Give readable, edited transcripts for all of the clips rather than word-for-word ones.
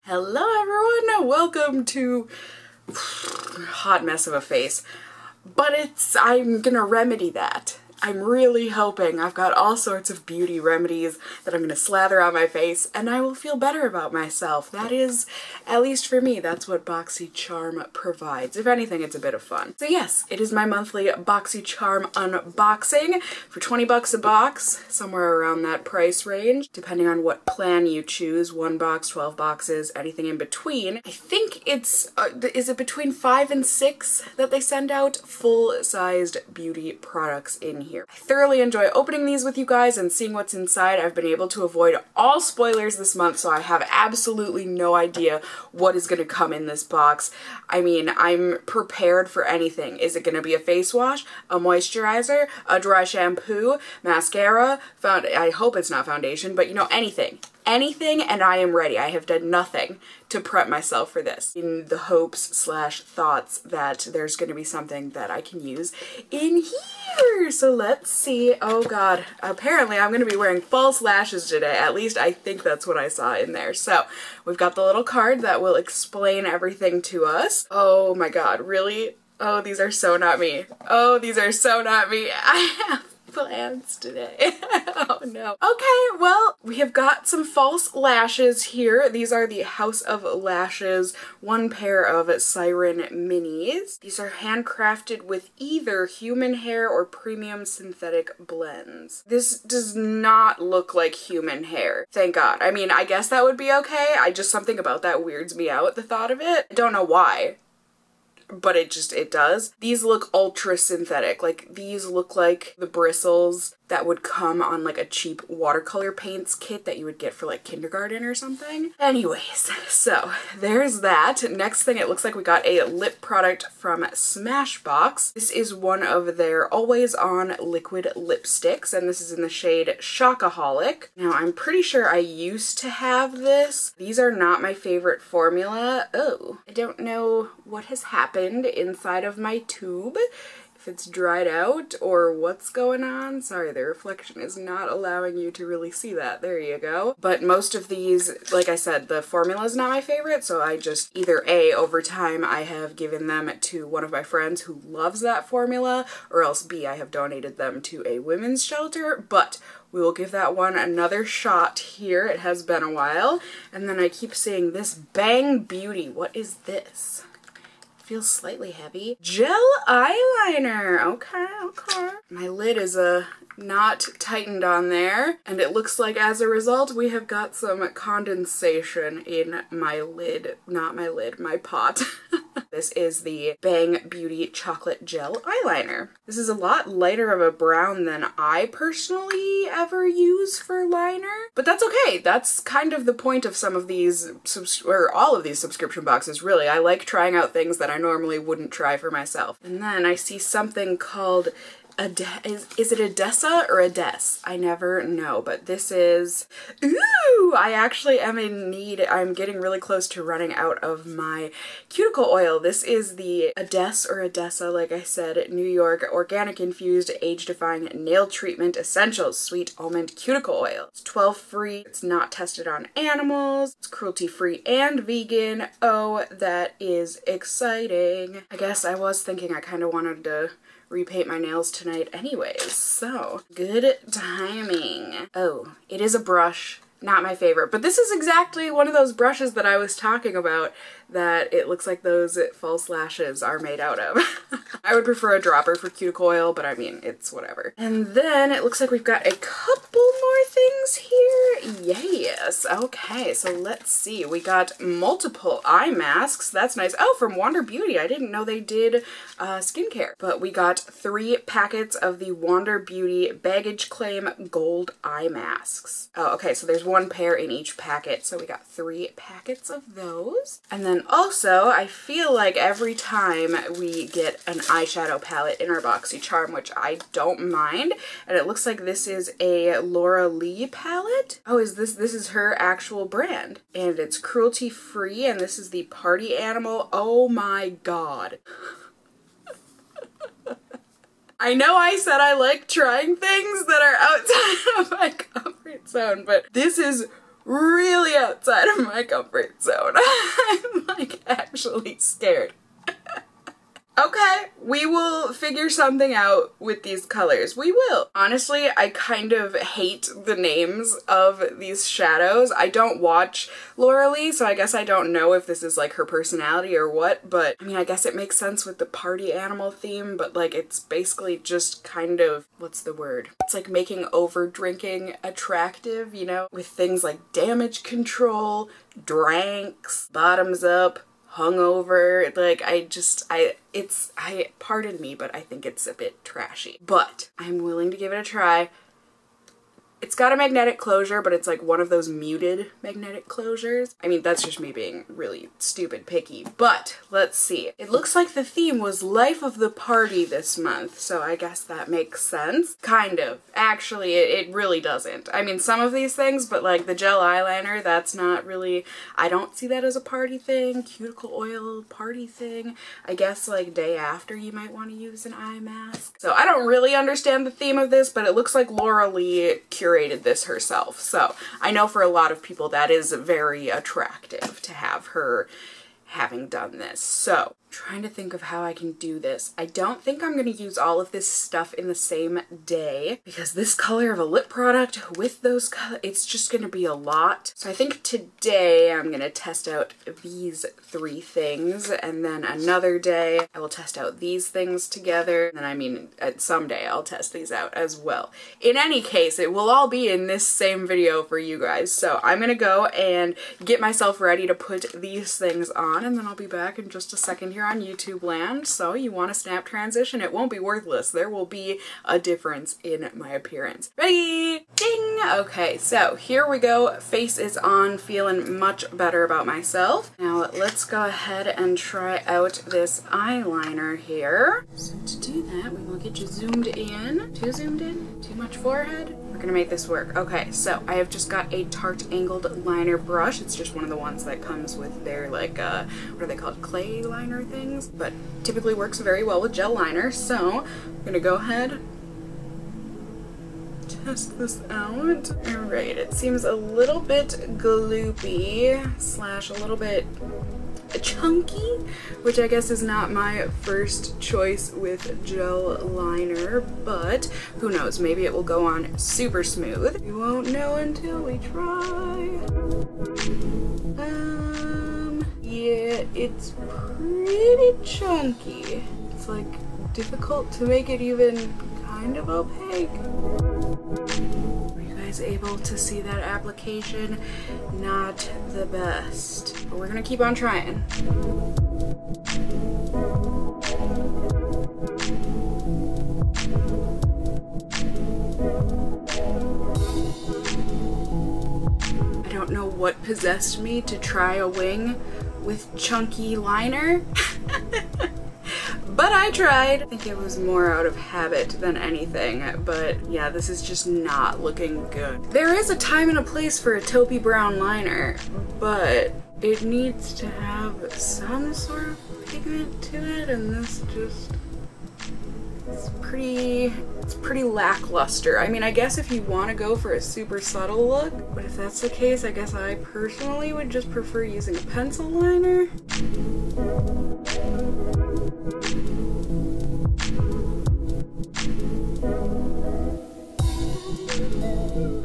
Hello everyone, welcome to hot mess of a face, but I'm gonna remedy that. I'm really hoping. I've got all sorts of beauty remedies that I'm gonna slather on my face and I will feel better about myself. That is, at least for me, that's what BOXYCHARM provides. If anything, it's a bit of fun. So yes, it is my monthly BOXYCHARM unboxing for 20 bucks a box, somewhere around that price range, depending on what plan you choose. 1 box, 12 boxes, anything in between. I think it's, is it between 5 and 6 that they send out full-sized beauty products in here. I thoroughly enjoy opening these with you guys and seeing what's inside. I've been able to avoid all spoilers this month, so I have absolutely no idea what is going to come in this box. I mean, I'm prepared for anything. Is it going to be a face wash, a moisturizer, a dry shampoo, mascara, I hope it's not foundation, but you know, anything. Anything, and I am ready. I have done nothing to prep myself for this, in the hopes/thoughts that there's going to be something that I can use in here. So let's see. Oh god, apparently I'm going to be wearing false lashes today. At least I think that's what I saw in there. So we've got the little card that will explain everything to us. Oh my god, really? Oh, these are so not me. Oh, these are so not me. I have plans today. Oh no. Okay, well, we have got some false lashes here. These are the House of Lashes 1 pair of Siren Minis. These are handcrafted with either human hair or premium synthetic blends. This does not look like human hair. Thank God. I mean, I guess that would be okay. Something about that weirds me out, the thought of it. I don't know why, but it does. These look ultra synthetic. Like, these look like the bristles that would come on like a cheap watercolor paints kit that you would get for like kindergarten or something. Anyways, so there's that. Next thing, it looks like we got a lip product from Smashbox. This is one of their always on liquid lipsticks, and this is in the shade Shockaholic. Now, I'm pretty sure I used to have this. These are not my favorite formula. Oh, I don't know what has happened inside of my tube. If it's dried out or what's going on. Sorry, the reflection is not allowing you to really see that. There you go. But most of these, like I said, the formula is not my favorite, so I just either A, over time I have given them to one of my friends who loves that formula, or else B, I have donated them to a women's shelter, but we will give that one another shot here. It has been a while. And then I keep seeing this Bang Beauty. What is this? Feels slightly heavy. Gel eyeliner. Okay, okay. My lid is not tightened on there, and it looks like as a result we have got some condensation in my lid. Not my lid, my pot. This is the Bang Beauty Chocolate Gel Eyeliner. This is a lot lighter of a brown than I personally ever use for liner, but that's okay. That's kind of the point of some of these, or all of these subscription boxes, really. I like trying out things that I normally wouldn't try for myself. And then I see something called is it a Dessa or a Des? I never know, but this is, ooh, I actually am in need. I'm getting really close to running out of my cuticle oil. This is the Des or a Dessa, like I said, New York Organic Infused Age-Defying Nail Treatment Essentials Sweet Almond Cuticle Oil. It's 12-free, it's not tested on animals, it's cruelty-free and vegan. Oh, that is exciting. I guess I was thinking I kind of wanted to repaint my nails tonight anyways, so good timing. Oh, it is a brush. Not my favorite, but this is exactly one of those brushes that I was talking about that it looks like those false lashes are made out of. I would prefer a dropper for cuticle oil, but I mean, it's whatever. And then it looks like we've got a couple more things here. Yes, okay, so let's see. We got multiple eye masks. That's nice. Oh, from Wander Beauty. I didn't know they did skincare. But we got 3 packets of the Wander Beauty Baggage Claim Gold Eye Masks. Oh, okay, so there's 1 pair in each packet, so we got 3 packets of those. And then also, I feel like every time we get an eyeshadow palette in our BOXYCHARM, which I don't mind, and it looks like this is a Laura Lee palette. Oh, this is her actual brand, and it's cruelty-free, and this is the Party Animal. Oh my god. I know I said I like trying things that are outside of my comfort zone, but this is really outside of my comfort zone. I'm like actually scared. Okay, we will figure something out with these colors. We will. Honestly, I kind of hate the names of these shadows. I don't watch Laura Lee, so I guess I don't know if this is like her personality or what, but I mean, I guess it makes sense with the party animal theme, but like it's basically just kind of, what's the word? It's like making over drinking attractive, you know, with things like damage control, dranks, bottoms up, hungover. Like pardon me, but I think it's a bit trashy. But I'm willing to give it a try. It's got a magnetic closure, but it's like one of those muted magnetic closures. I mean, that's just me being really stupid picky, but let's see. It looks like the theme was life of the party this month, so I guess that makes sense. Kind of. Actually, it really doesn't. I mean, some of these things, but like the gel eyeliner, that's not really, I don't see that as a party thing. Cuticle oil, party thing. I guess like day after you might want to use an eye mask. So I don't really understand the theme of this, but it looks like Laura Lee curated this herself, so I know for a lot of people that is very attractive to have her having done this. So trying to think of how I can do this. I don't think I'm going to use all of this stuff in the same day because this color of a lip product with those colors, it's just going to be a lot. So I think today I'm going to test out these 3 things, and then another day I will test out these things together. And then I mean, someday I'll test these out as well. In any case, it will all be in this same video for you guys. So I'm going to go and get myself ready to put these things on, and then I'll be back in just a second here on YouTube land. So you want a snap transition, it won't be worthless. There will be a difference in my appearance. Ready? Ding! Okay, so here we go. Face is on, feeling much better about myself. Now let's go ahead and try out this eyeliner here. So to do that, we will get you zoomed in. Too zoomed in? Too much forehead? We're gonna make this work. Okay, so I have just got a Tarte angled liner brush. It's just one of the ones that comes with their like, what are they called? Clay liner things? But typically works very well with gel liner. So I'm gonna go ahead, test this out. All right, it seems a little bit gloopy slash a little bit chunky, which I guess is not my first choice with gel liner, but who knows, maybe it will go on super smooth. We won't know until we try. Yeah, it's pretty chunky. It's like difficult to make it even kind of opaque. Are you guys able to see that application? Not the best, but we're gonna keep on trying. I don't know what possessed me to try a wing with chunky liner. But I tried. I think it was more out of habit than anything, but yeah, this is just not looking good. There is a time and a place for a taupey brown liner, but it needs to have some sort of pigment to it, and this just, it's pretty lackluster. I mean, I guess if you want to go for a super subtle look, but if that's the case, I guess I personally would just prefer using a pencil liner.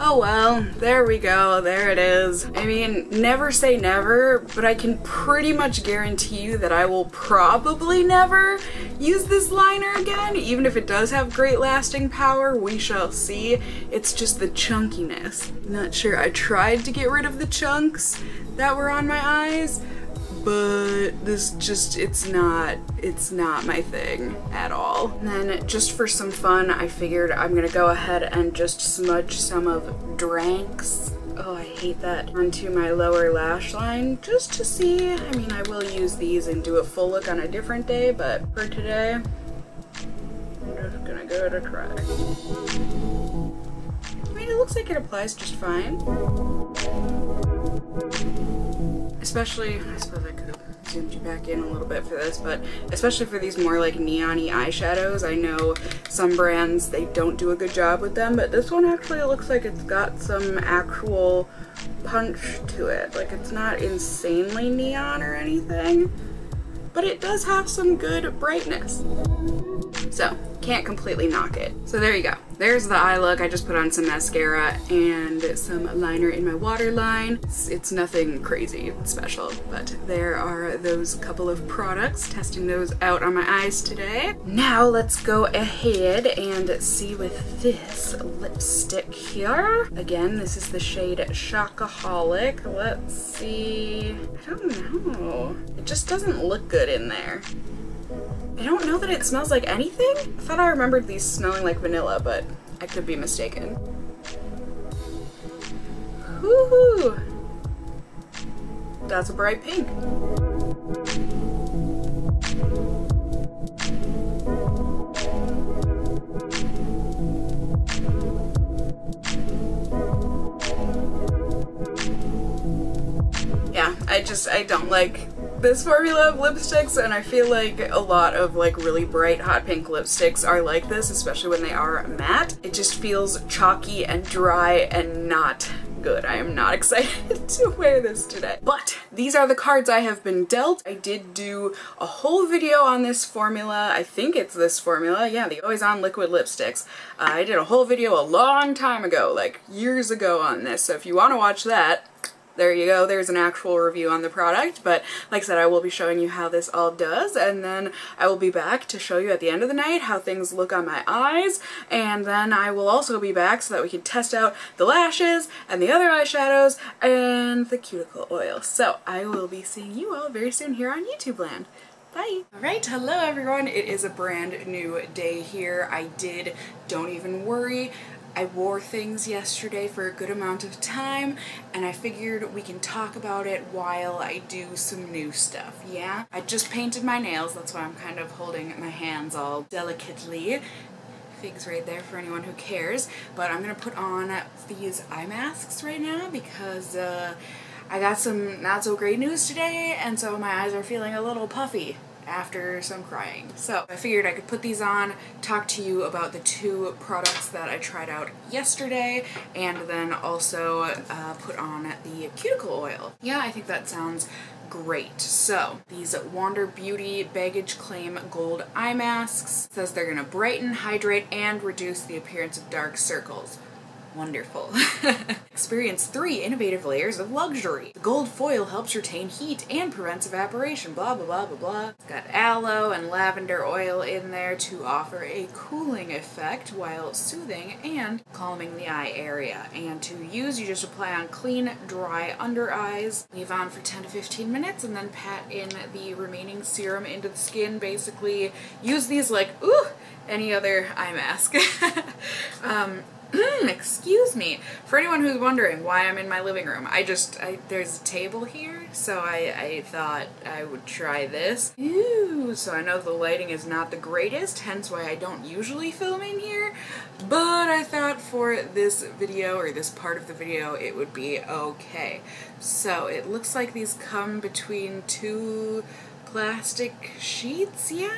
Oh well, there we go, there it is. I mean, never say never, but I can pretty much guarantee you that I will probably never use this liner again, even if it does have great lasting power. We shall see. It's just the chunkiness. Not sure. I tried to get rid of the chunks that were on my eyes, but this just, it's not my thing at all. And then just for some fun, I figured I'm gonna go ahead and just smudge some of Dranks, oh I hate that, onto my lower lash line just to see. I mean, I will use these and do a full look on a different day, but for today, I'm just gonna give it a try. I mean, it looks like it applies just fine. especially, I suppose I could have zoomed you back in a little bit for this, but especially for these more like neon-y eyeshadows, I know some brands, they don't do a good job with them, but this one actually looks like it's got some actual punch to it. Like, it's not insanely neon or anything, but it does have some good brightness. So, can't completely knock it. So there you go. There's the eye look. I just put on some mascara and some liner in my waterline. It's nothing crazy special, but there are those couple of products. Testing those out on my eyes today. Now let's go ahead and see with this lipstick here. Again, this is the shade Shockaholic. Let's see. I don't know. It just doesn't look good in there. I don't know that it smells like anything. I thought I remembered these smelling like vanilla, but I could be mistaken. Woohoo! That's a bright pink. Yeah, I don't like this formula of lipsticks, and I feel like a lot of like really bright hot pink lipsticks are like this, especially when they are matte. It just feels chalky and dry and not good. I am not excited to wear this today. But these are the cards I have been dealt. I did do a whole video on this formula. I think it's this formula. Yeah, the Always On Liquid Lipsticks. I did a whole video a long time ago, like years ago on this. So if you want to watch that, there you go, there's an actual review on the product, but like I said, I will be showing you how this all does, and then I will be back to show you at the end of the night how things look on my eyes, and then I will also be back so that we can test out the lashes and the other eyeshadows and the cuticle oil. So I will be seeing you all very soon here on YouTube land. Bye! Alright, hello everyone, it is a brand new day here. Don't even worry, I wore things yesterday for a good amount of time, and I figured we can talk about it while I do some new stuff, yeah? I just painted my nails, that's why I'm kind of holding my hands all delicately. Figs right there for anyone who cares. But I'm gonna put on these eye masks right now because I got some not so great news today, and so my eyes are feeling a little puffy after some crying. So I figured I could put these on, talk to you about the two products that I tried out yesterday, and then also put on the cuticle oil. Yeah, I think that sounds great. So these Wander Beauty Baggage Claim Gold Eye Masks. It says they're gonna brighten, hydrate, and reduce the appearance of dark circles. Wonderful. Experience 3 innovative layers of luxury. The gold foil helps retain heat and prevents evaporation, blah blah blah blah blah. It's got aloe and lavender oil in there to offer a cooling effect while soothing and calming the eye area. And to use, you just apply on clean, dry under eyes, leave on for 10 to 15 minutes, and then pat in the remaining serum into the skin. Basically, use these like, any other eye mask. Excuse me. For anyone who's wondering why I'm in my living room, there's a table here, so I thought I would try this. Ooh, so I know the lighting is not the greatest, hence why I don't usually film in here, but I thought for this video, or this part of the video, it would be okay. So it looks like these come between two plastic sheets, yeah?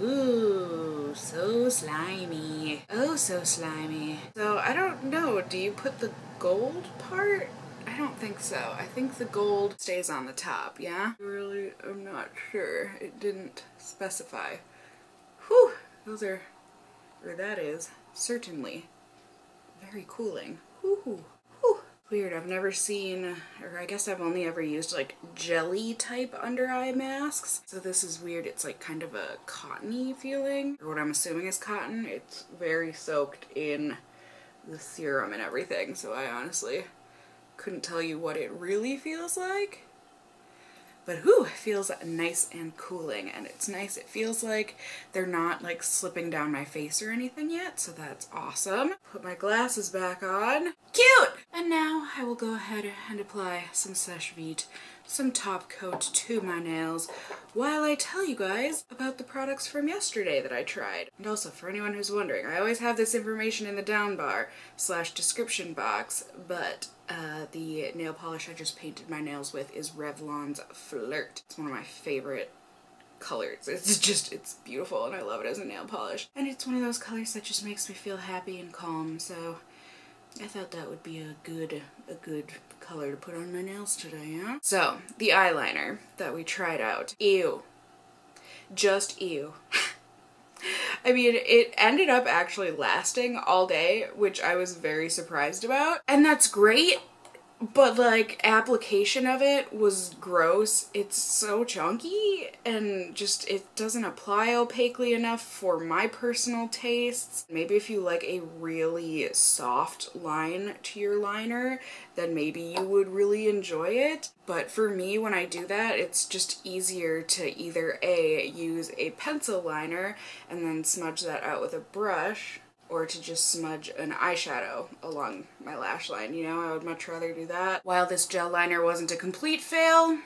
Ooh, so slimy. Oh, so slimy. So, I don't know, do you put the gold part? I don't think so. I think the gold stays on the top, yeah? Really, I'm not sure. It didn't specify. Whew, those are, or that is, certainly very cooling. Whew. Weird, I've never seen, or I guess I've only ever used like jelly type under eye masks. So this is weird, it's like kind of a cottony feeling, or what I'm assuming is cotton. It's very soaked in the serum and everything, so I honestly couldn't tell you what it really feels like. But whew, it feels nice and cooling, and it's nice. It feels like they're not like slipping down my face or anything yet, so that's awesome. Put my glasses back on. Cute! And now I will go ahead and apply some Seche Vite, some top coat to my nails, while I tell you guys about the products from yesterday that I tried. And also, for anyone who's wondering, I always have this information in the down bar / description box, but The nail polish I just painted my nails with is Revlon's Flirt. It's one of my favorite colors. It's beautiful and I love it as a nail polish. And it's one of those colors that just makes me feel happy and calm, so I thought that would be a good color to put on my nails today, yeah? So, the eyeliner that we tried out. Ew. Just ew. I mean, it ended up actually lasting all day, which I was very surprised about. And that's great, but like, application of it was gross. It's so chunky and just, it doesn't apply opaquely enough for my personal tastes. Maybe if you like a really soft line to your liner, then maybe you would really enjoy it. But for me, when I do that, it's just easier to either A, use a pencil liner and then smudge that out with a brush, or to just smudge an eyeshadow along my lash line, you know? I would much rather do that. While this gel liner wasn't a complete fail,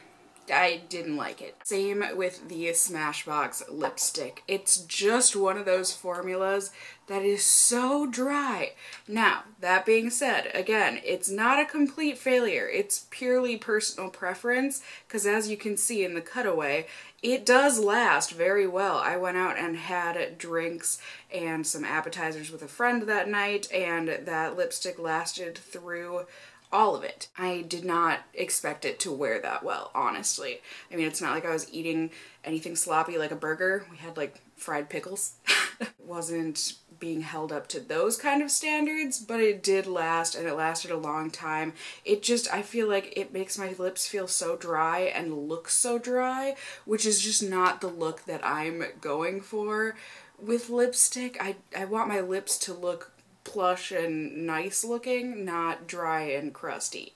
I didn't like it. Same with the Smashbox lipstick. It's just one of those formulas that is so dry. Now, that being said, again, it's not a complete failure. It's purely personal preference, because as you can see in the cutaway, it does last very well. I went out and had drinks and some appetizers with a friend that night, and that lipstick lasted through all of it. I did not expect it to wear that well, honestly. I mean, it's not like I was eating anything sloppy like a burger. We had like fried pickles. It wasn't being held up to those kind of standards, but it did last, and it lasted a long time. It just, I feel like it makes my lips feel so dry and look so dry, which is just not the look that I'm going for with lipstick. I want my lips to look plush and nice looking, not dry and crusty.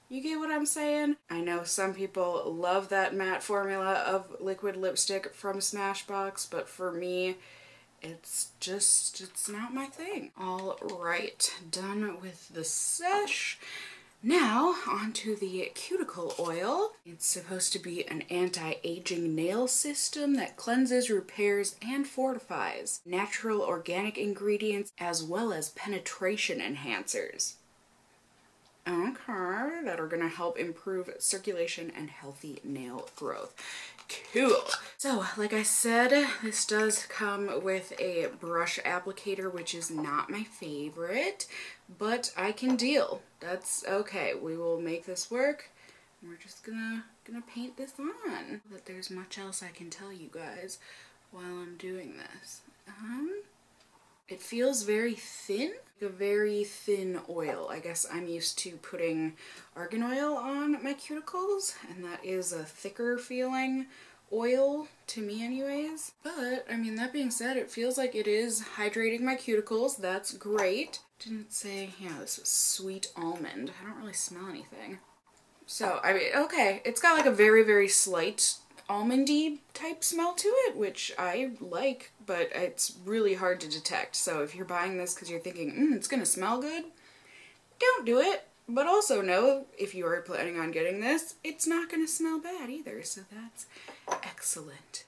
You get what I'm saying? I know some people love that matte formula of liquid lipstick from Smashbox, but for me, it's not my thing. All right, done with the sesh. Now, onto the cuticle oil. It's supposed to be an anti-aging nail system that cleanses, repairs, and fortifies. Natural organic ingredients as well as penetration enhancers. Okay, that are gonna help improve circulation and healthy nail growth. Cool. So, like I said, this does come with a brush applicator, which is not my favorite, but I can deal. That's okay. We will make this work. We're just gonna paint this on. But there's much else I can tell you guys while I'm doing this. It feels very thin, like a very thin oil. I guess I'm used to putting argan oil on my cuticles, and that is a thicker feeling oil to me anyways. But, I mean, that being said, it feels like it is hydrating my cuticles. That's great. Didn't say, yeah, this was sweet almond. I don't really smell anything. So, I mean, okay, it's got like a very, very slight almondy type smell to it, which I like, but it's really hard to detect. So if you're buying this because you're thinking, it's gonna smell good, don't do it. But also know, if you are planning on getting this, it's not gonna smell bad either, so that's excellent.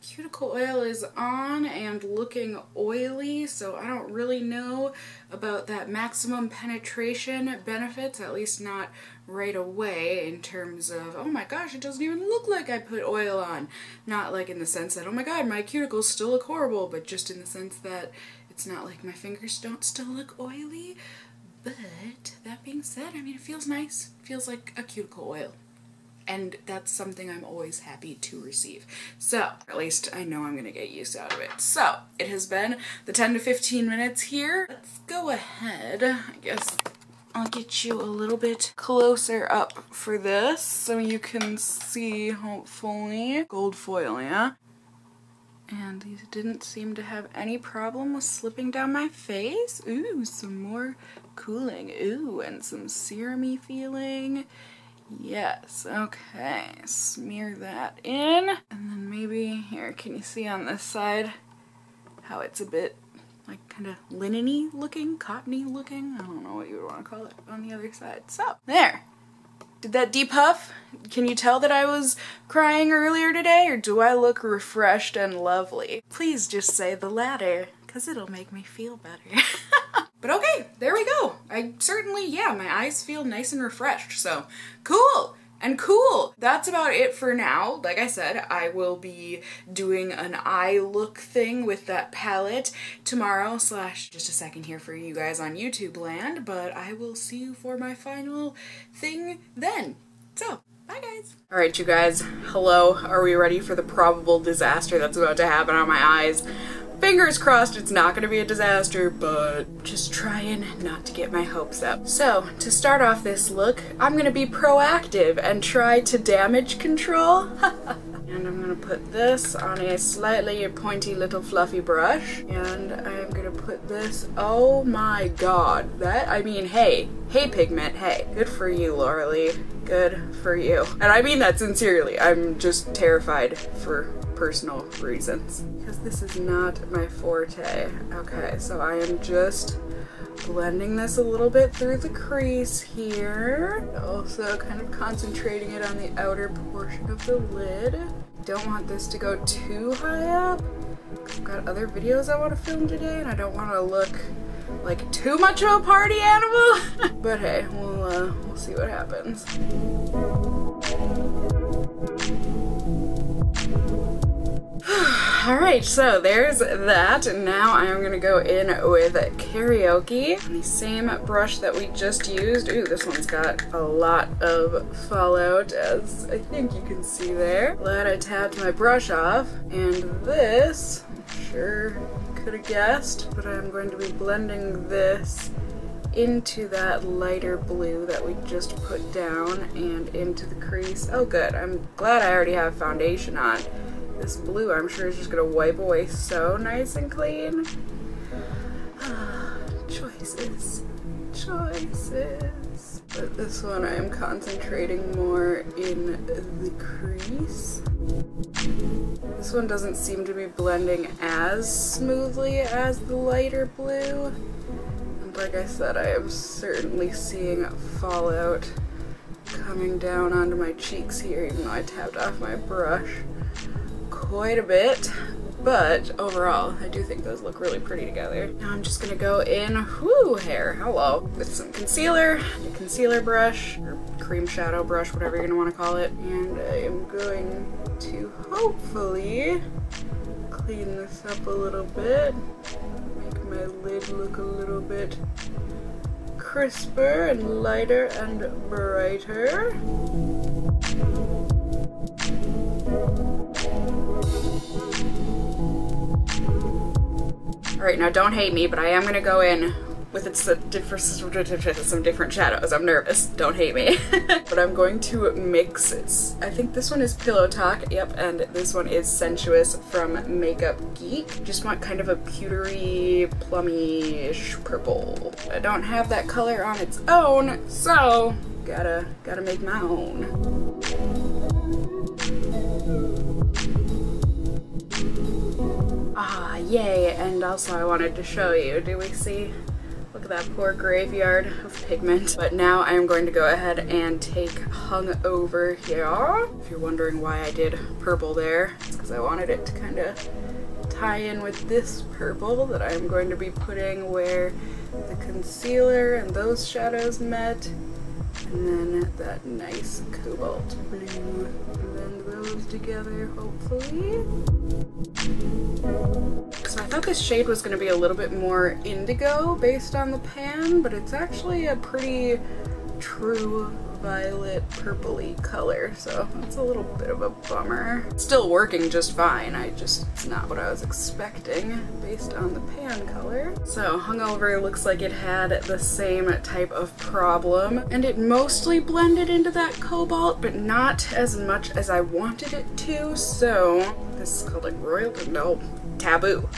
Cuticle oil is on and looking oily, so I don't really know about that maximum penetration benefits, at least not right away, in terms of, oh my gosh, it doesn't even look like I put oil on. Not like in the sense that, oh my god, my cuticles still look horrible, but just in the sense that it's not like my fingers don't still look oily. But that being said, I mean, it feels nice. It feels like a cuticle oil. And that's something I'm always happy to receive. So, at least I know I'm gonna get use out of it. So, it has been the 10 to 15 minutes here. Let's go ahead. I guess I'll get you a little bit closer up for this so you can see, hopefully. Gold foil, yeah? And these didn't seem to have any problem with slipping down my face. Ooh, some more cooling. Ooh, and some serum-y feeling. Yes, okay, smear that in, and then maybe, here, can you see on this side how it's a bit, like, kind of linen-y looking, cottony looking? I don't know what you would want to call it on the other side. So, there! Did that depuff? Can you tell that I was crying earlier today, or do I look refreshed and lovely? Please just say the latter, because it'll make me feel better. But okay, there we go. I certainly, yeah, my eyes feel nice and refreshed, so cool. And cool! That's about it for now. Like I said, I will be doing an eye look thing with that palette tomorrow / just a second here for you guys on YouTube land, but I will see you for my final thing then. So, bye guys! Alright you guys, hello. Are we ready for the probable disaster that's about to happen on my eyes? Fingers crossed it's not gonna be a disaster, but just trying not to get my hopes up. So, to start off this look, I'm gonna be proactive and try to damage control. And I'm gonna put this on a slightly pointy little fluffy brush. And I'm gonna put this, oh my god, that, I mean, hey pigment, hey. Good for you, Laura Lee. Good for you. And I mean that sincerely. I'm just terrified for personal reasons, because this is not my forte. Okay, so I am just blending this a little bit through the crease here, also kind of concentrating it on the outer portion of the lid. Don't want this to go too high up. I've got other videos I want to film today, and I don't want to look like too much of a party animal. But hey, we'll see what happens. Alright, so there's that, and now I'm gonna go in with Karaoke on the same brush that we just used. Ooh, this one's got a lot of fallout, as I think you can see there. Glad I tapped my brush off, and this, I'm sure could have guessed, but I'm going to be blending this into that lighter blue that we just put down and into the crease. Oh good, I'm glad I already have foundation on. This blue, I'm sure, is just gonna wipe away so nice and clean. Choices. But this one I am concentrating more in the crease. This one doesn't seem to be blending as smoothly as the lighter blue. And like I said, I am certainly seeing fallout coming down onto my cheeks here, even though I tapped off my brush quite a bit, but overall I do think those look really pretty together. Now I'm just gonna go in, hello, with some concealer, a concealer brush, or cream shadow brush, whatever you're gonna want to call it, and I am going to hopefully clean this up a little bit, make my lid look a little bit crisper and lighter and brighter. Alright, now don't hate me, but I am gonna go in with some different shadows. I'm nervous, don't hate me. But I'm going to mix it. I think this one is Pillow Talk, yep, and this one is Sensuous from Makeup Geek. Just want kind of a pewtery, plummy-ish purple. I don't have that color on its own, so gotta make my own. Ah, yay, and also I wanted to show you, do we see? Look at that poor graveyard of pigment. But now I am going to go ahead and take Hungover here. If you're wondering why I did purple there, it's because I wanted it to kind of tie in with this purple that I'm going to be putting where the concealer and those shadows met. And then that nice cobalt blue. Blend those together, hopefully. So I thought this shade was going to be a little bit more indigo based on the pan, but it's actually a pretty true violet purpley color, so that's a little bit of a bummer. It's still working just fine, it's not what I was expecting based on the pan color. So Hungover looks like it had the same type of problem, and it mostly blended into that cobalt, but not as much as I wanted it to, so this is called like Royalty, no, Taboo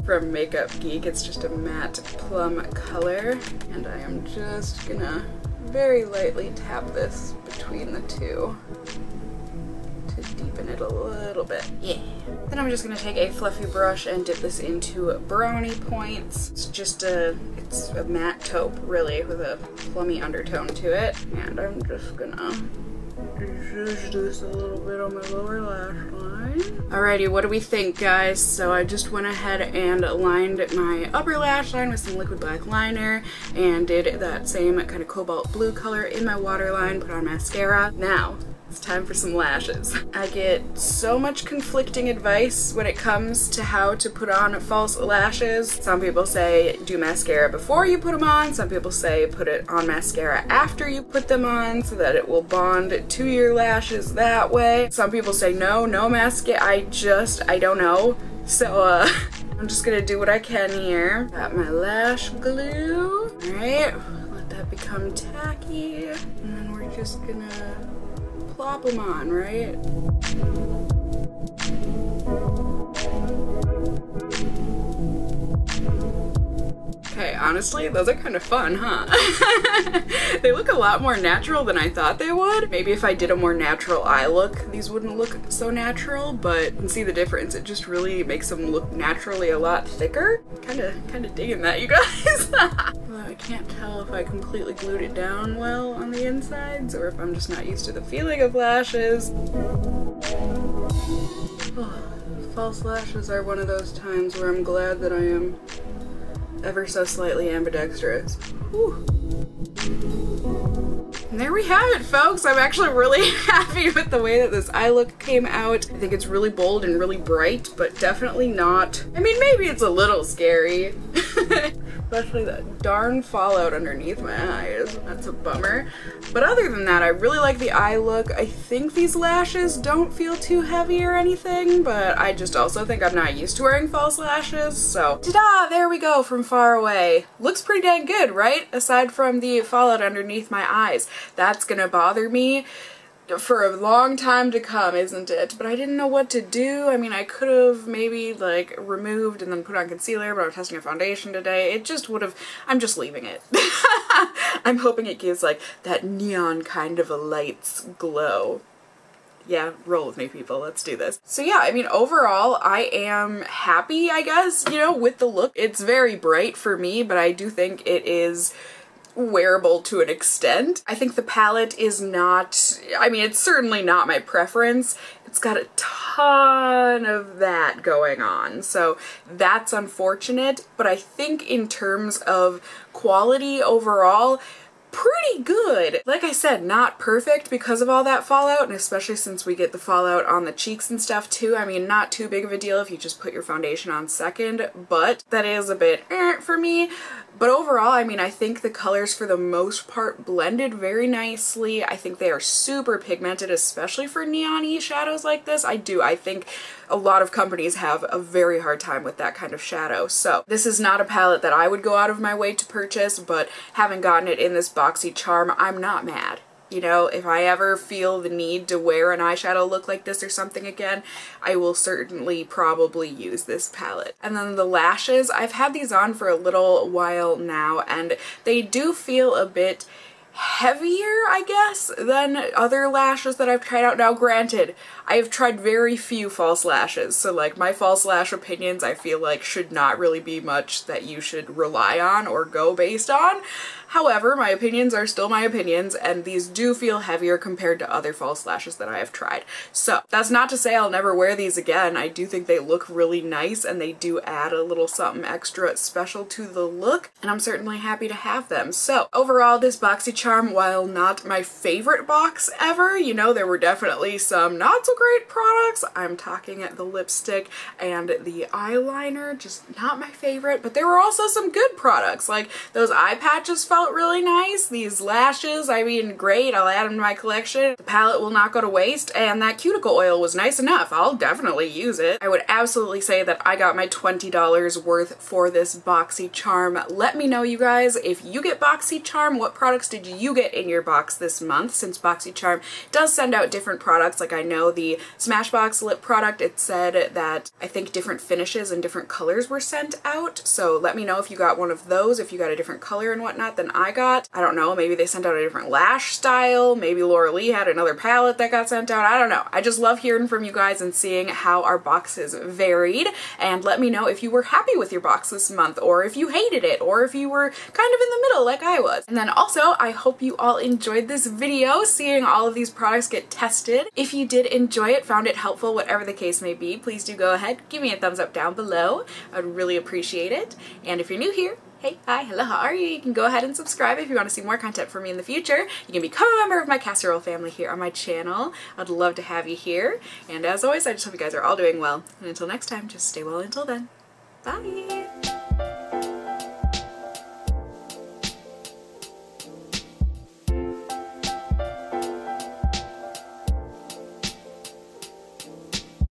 from Makeup Geek. It's just a matte plum color, and I am just gonna very lightly tap this between the two to deepen it a little bit. Yeah. Then I'm just gonna take a fluffy brush and dip this into brownie points. It's just it's a matte taupe, really, with a plummy undertone to it. And I'm just gonna zhuzh this a little bit on my lower lash line. Alrighty, what do we think, guys? So I just went ahead and lined my upper lash line with some liquid black liner and did that same kind of cobalt blue color in my waterline, put on mascara. Now, it's time for some lashes. I get so much conflicting advice when it comes to how to put on false lashes. Some people say do mascara before you put them on. Some people say put it on mascara after you put them on so that it will bond to your lashes that way. Some people say no mascara. I don't know. So I'm just gonna do what I can here. Got my lash glue. All right, let that become tacky. And then we're just gonna plop them on, right? Okay, honestly, those are kind of fun, huh? They look a lot more natural than I thought they would. Maybe if I did a more natural eye look, these wouldn't look so natural, but you can see the difference. It just really makes them look naturally a lot thicker. Kinda digging that, you guys. Although I can't tell if I completely glued it down well on the insides or if I'm just not used to the feeling of lashes. Oh, false lashes are one of those times where I'm glad that I am ever so slightly ambidextrous. Whew. And there we have it, folks. I'm actually really happy with the way that this eye look came out. I think it's really bold and really bright, but definitely not. I mean, maybe it's a little scary. Especially that darn fallout underneath my eyes. That's a bummer. But other than that, I really like the eye look. I think these lashes don't feel too heavy or anything, but I just also think I'm not used to wearing false lashes. So, ta-da! There we go from far away. Looks pretty dang good, right? Aside from the fallout underneath my eyes. That's gonna bother me for a long time to come, isn't it? But I didn't know what to do. I mean, I could have maybe like removed and then put on concealer, but I'm testing a foundation today. It just would have, I'm just leaving it. I'm hoping it gives like that neon kind of a lights glow. Yeah, roll with me, people. Let's do this. So yeah, I mean, overall, I am happy, I guess, you know, with the look. It's very bright for me, but I do think it is wearable to an extent. I think the palette is not, I mean, it's certainly not my preference. It's got a ton of that going on, so that's unfortunate, but I think in terms of quality overall, pretty good. Like I said, not perfect because of all that fallout, and especially since we get the fallout on the cheeks and stuff too. I mean, not too big of a deal if you just put your foundation on second, but that is a bit for me. But overall, I mean, I think the colors for the most part blended very nicely. I think they are super pigmented, especially for neon-y shadows like this. I think a lot of companies have a very hard time with that kind of shadow. So this is not a palette that I would go out of my way to purchase, but having gotten it in this BOXYCHARM, I'm not mad. You know, if I ever feel the need to wear an eyeshadow look like this or something again, I will certainly probably use this palette. And then the lashes, I've had these on for a little while now, and they do feel a bit heavier, I guess, than other lashes that I've tried out. Now, granted, I have tried very few false lashes, so like my false lash opinions I feel like should not really be much that you should rely on or go based on. However, my opinions are still my opinions, and these do feel heavier compared to other false lashes that I have tried. So that's not to say I'll never wear these again. I do think they look really nice, and they do add a little something extra special to the look, and I'm certainly happy to have them. So overall, this BOXYCHARM, while not my favorite box ever, you know, there were definitely some not so great products. I'm talking the lipstick and the eyeliner, just not my favorite, but there were also some good products. Like those eye patches felt really nice. These lashes, I mean, great. I'll add them to my collection. The palette will not go to waste, and that cuticle oil was nice enough. I'll definitely use it. I would absolutely say that I got my $20 worth for this BOXYCHARM. Let me know, you guys, if you get BOXYCHARM, what products did you get in your box this month, since BOXYCHARM does send out different products. Like I know the Smashbox lip product, it said that I think different finishes and different colors were sent out, so let me know if you got one of those, if you got a different color and whatnot than I got. I don't know, maybe they sent out a different lash style, maybe Laura Lee had another palette that got sent out, I don't know. I just love hearing from you guys and seeing how our boxes varied, and let me know if you were happy with your box this month, or if you hated it, or if you were kind of in the middle like I was. And then also, I hope you all enjoyed this video, seeing all of these products get tested. If you did enjoy it, found it helpful, whatever the case may be, please do go ahead, give me a thumbs up down below. I would really appreciate it. And if you're new here, hey, hi, hello, how are you? You can go ahead and subscribe if you want to see more content from me in the future. You can become a member of my casserole family here on my channel. I'd love to have you here. And as always, I just hope you guys are all doing well. And until next time, just stay well until then. Bye!